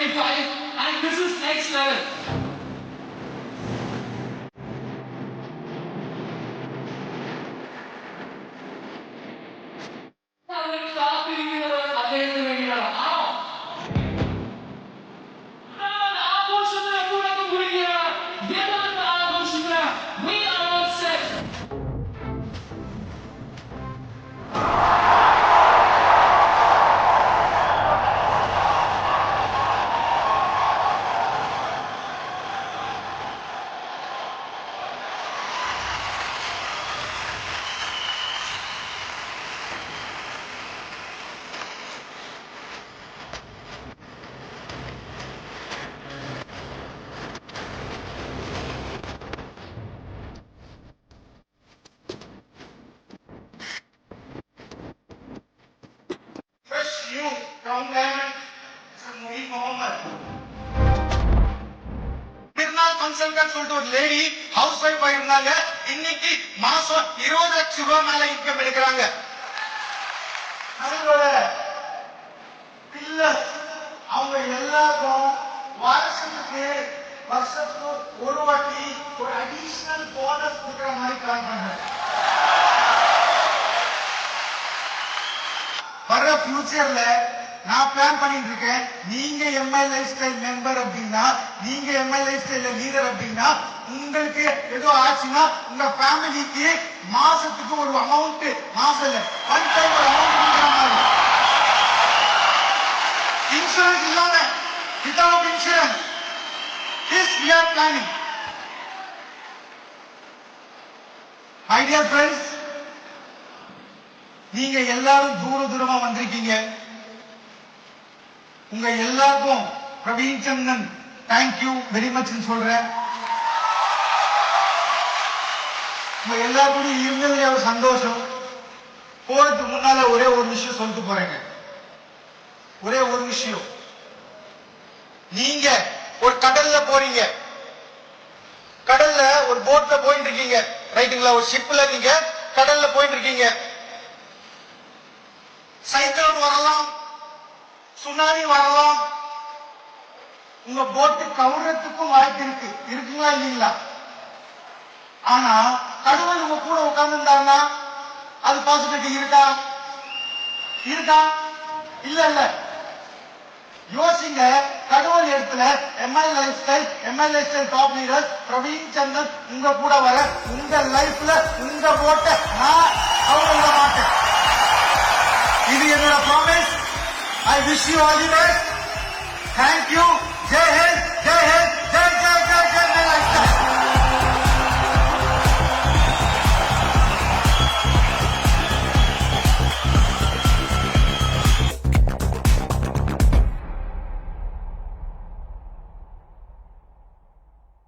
2025, and this is next level. From Diamond, Muhim Mohammed. திருநாள் consultant சொல்லிட்டு ஒரு lady house ஒய்ஃபா இருந்தாங்க. இன்னைக்கு மாசம் 20 லட்சம் ரூபாய் மேல இன்கம் எடுக்கிறாங்க. அவங்களோட பிள்ளை அவங்க எல்லாருக்கும் வருஷத்துக்கு ஒரு வாட்டி ஒரு அடிஷனல் போனஸ் கொடுக்குற மாதிரி பிளான் பண்றாங்க. வர ஃபியூச்சர்ல நான் பிளான் பண்ணிட்டு இருக்கேன். நீங்க எம்ஐ லைஃப் ஸ்டைல் மெம்பர் அப்படின்னா, நீங்க எம்ஐ லைஃப் ஸ்டைல் லீடர் அப்படின்னா, உங்களுக்கு ஏதோ ஆச்சுன்னா உங்க ஃபேமிலிக்கு மாசத்துக்கு ஒரு அமௌண்ட், மாசம் இல்ல ஒன் டைம் ஒரு அமௌண்ட் கொடுக்குற மாதிரி. இன்சூரன்ஸ் இல்லாம, without insurance, this we are planning. My dear friends, நீங்க எல்லாரும் தூரமா வந்திருக்கீங்க. உங்க எல்லாருக்கும் பிரவீன் சந்தன் தேங்க்யூ வெரி மச் சொல்றேன். உங்க எல்லாருக்கும் இருந்ததுல ஒரு சந்தோஷம். போறதுக்கு முன்னால ஒரே ஒரு விஷயம் சொல்லிட்டு போறேங்க. ஒரே ஒரு விஷயம், நீங்க ஒரு கடல்ல போறீங்க, கடல்ல ஒரு போட்ல போயிட்டு இருக்கீங்க, ரைட்டுங்களா? ஒரு ஷிப்ல நீங்க கடல்ல போயிட்டு இருக்கீங்க. சைக்ளோன் வரலாம், சுனாமி வரலாம், உங்க போட்டு கவுறதுக்கும் வாய்ப்பு இருக்கு. இருக்குங்களா இல்லீங்களா? ஆனா கடவுள் உங்க கூட உட்கார்ந்துருந்தாருன்னா அது பாசிபிலிட்டி இருக்கா? இருக்கா? இல்ல இல்ல. யோசிங்க. கடவுள் இடத்துல MI lifestyle top leader Praveen Chandan உங்க கூட வர, உங்க லைஃப்ல உங்க போட்ட நான் அவங்க விட மாட்டேன். இது என்னோட promise. I wish you all the best. Thank you.